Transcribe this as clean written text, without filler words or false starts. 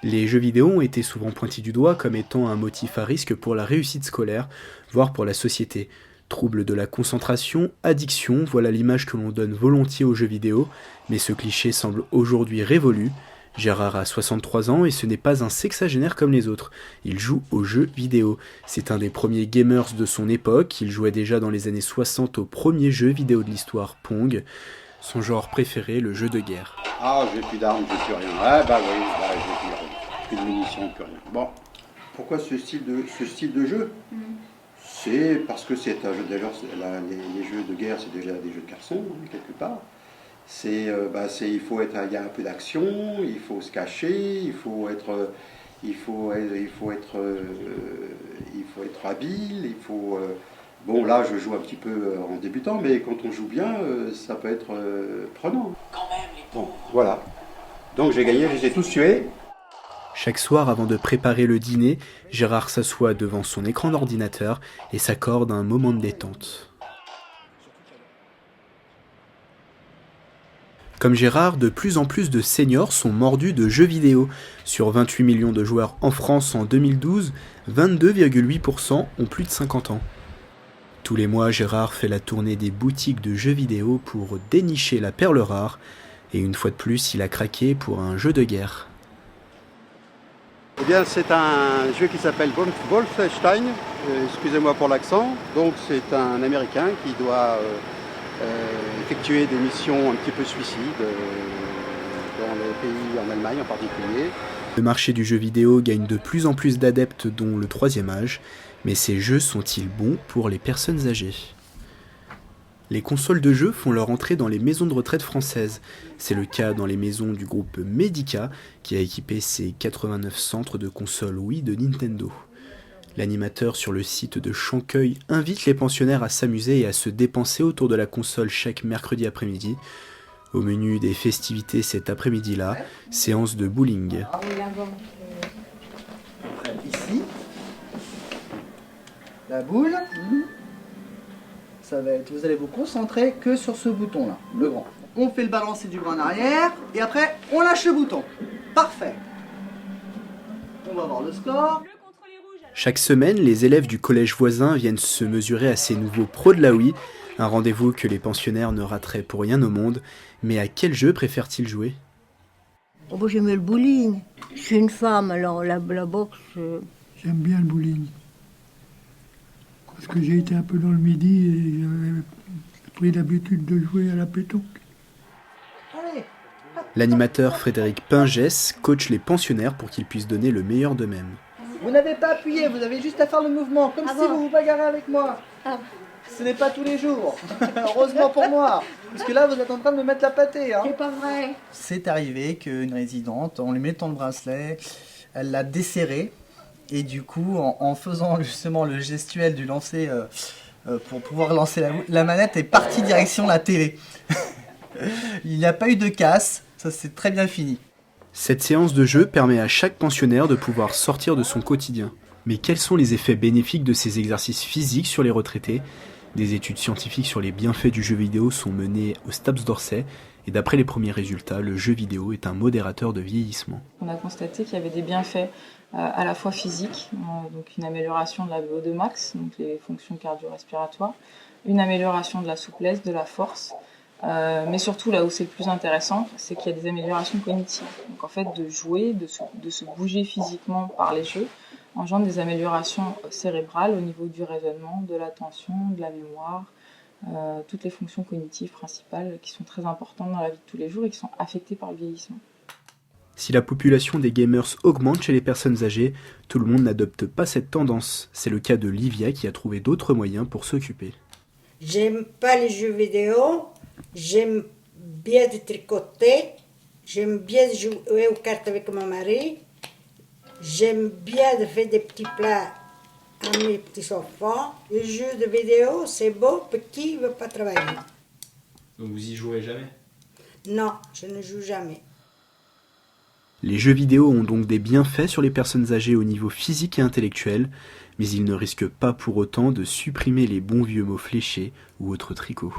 Les jeux vidéo ont été souvent pointés du doigt comme étant un motif à risque pour la réussite scolaire, voire pour la société. Troubles de la concentration, addiction, voilà l'image que l'on donne volontiers aux jeux vidéo, mais ce cliché semble aujourd'hui révolu. Gérard a 63 ans et ce n'est pas un sexagénaire comme les autres. Il joue aux jeux vidéo. C'est un des premiers gamers de son époque. Il jouait déjà dans les années 60 au premier jeu vidéo de l'histoire, Pong. Son genre préféré, le jeu de guerre. Ah, j'ai plus d'armes, j'ai plus rien. Ah bah oui, bah, j'ai plus rien. Plus de munitions, plus rien. Bon, pourquoi ce style de jeu C'est parce que c'est un jeu, d'ailleurs, les jeux de guerre, c'est déjà des jeux de garçons, quelque part. Il faut être, il y a un peu d'action, il faut se cacher, il faut être habile, bon là je joue un petit peu en débutant, mais quand on joue bien, ça peut être prenant. Quand même, bon, voilà. Donc j'ai gagné, je les ai tous tués. Chaque soir, avant de préparer le dîner, Gérard s'assoit devant son écran d'ordinateur et s'accorde un moment de détente. Comme Gérard, de plus en plus de seniors sont mordus de jeux vidéo. Sur 28 millions de joueurs en France en 2012, 22,8% ont plus de 50 ans. Tous les mois, Gérard fait la tournée des boutiques de jeux vidéo pour dénicher la perle rare. Et une fois de plus, il a craqué pour un jeu de guerre. Eh bien, c'est un jeu qui s'appelle Wolfenstein, excusez-moi pour l'accent. Donc c'est un Américain qui doit effectuer des missions un petit peu suicides dans les pays, en Allemagne en particulier. Le marché du jeu vidéo gagne de plus en plus d'adeptes, dont le troisième âge, mais ces jeux sont-ils bons pour les personnes âgées ? Les consoles de jeux font leur entrée dans les maisons de retraite françaises. C'est le cas dans les maisons du groupe Medica, qui a équipé ses 89 centres de consoles Wii de Nintendo. L'animateur sur le site de Chancueil invite les pensionnaires à s'amuser et à se dépenser autour de la console chaque mercredi après-midi. Au menu des festivités cet après-midi-là, séance de bowling. Ici, la boule, ça va être, vous allez vous concentrer que sur ce bouton-là, le grand. On fait le balancier du bras en arrière et après on lâche le bouton. Parfait. On va voir le score. Chaque semaine, les élèves du collège voisin viennent se mesurer à ces nouveaux pros de la Wii, un rendez-vous que les pensionnaires ne rateraient pour rien au monde. Mais à quel jeu préfèrent-ils jouer ? Oh, bah, j'aimais le bowling. Je suis une femme, alors la boxe... J'aime bien le bowling. Parce que j'ai été un peu dans le midi et j'avais pris l'habitude de jouer à la pétanque. L'animateur Frédéric Pingès coach les pensionnaires pour qu'ils puissent donner le meilleur d'eux-mêmes. Vous n'avez pas appuyé, vous avez juste à faire le mouvement, comme si vous vous bagarrez avec moi. Ce n'est pas tous les jours. Heureusement pour moi. Parce que là, vous êtes en train de me mettre la pâtée. Hein. C'est pas vrai. C'est arrivé qu'une résidente, en lui mettant le bracelet, elle l'a desserré. Et du coup, en faisant justement le gestuel du lancer pour pouvoir lancer la manette, est partie direction la télé. Il n'y a pas eu de casse, ça s'est très bien fini. Cette séance de jeu permet à chaque pensionnaire de pouvoir sortir de son quotidien. Mais quels sont les effets bénéfiques de ces exercices physiques sur les retraités ? Des études scientifiques sur les bienfaits du jeu vidéo sont menées au STAPS d'Orsay, et d'après les premiers résultats, le jeu vidéo est un modérateur de vieillissement. On a constaté qu'il y avait des bienfaits à la fois physiques, donc une amélioration de la VO2 max, donc les fonctions cardio-respiratoires, une amélioration de la souplesse, de la force, mais surtout là où c'est le plus intéressant, c'est qu'il y a des améliorations cognitives. Donc en fait, de jouer, de se bouger physiquement par les jeux, engendre des améliorations cérébrales au niveau du raisonnement, de l'attention, de la mémoire, toutes les fonctions cognitives principales qui sont très importantes dans la vie de tous les jours et qui sont affectées par le vieillissement. Si la population des gamers augmente chez les personnes âgées, tout le monde n'adopte pas cette tendance. C'est le cas de Livia qui a trouvé d'autres moyens pour s'occuper. J'aime pas les jeux vidéo, j'aime bien de tricoter, j'aime bien jouer aux cartes avec mon mari. J'aime bien de faire des petits plats à mes petits-enfants. Les jeux de vidéo, c'est beau, petit, il ne veut pas travailler. Donc vous y jouez jamais ? Non, je ne joue jamais. Les jeux vidéo ont donc des bienfaits sur les personnes âgées au niveau physique et intellectuel, mais ils ne risquent pas pour autant de supprimer les bons vieux mots fléchés ou autres tricots.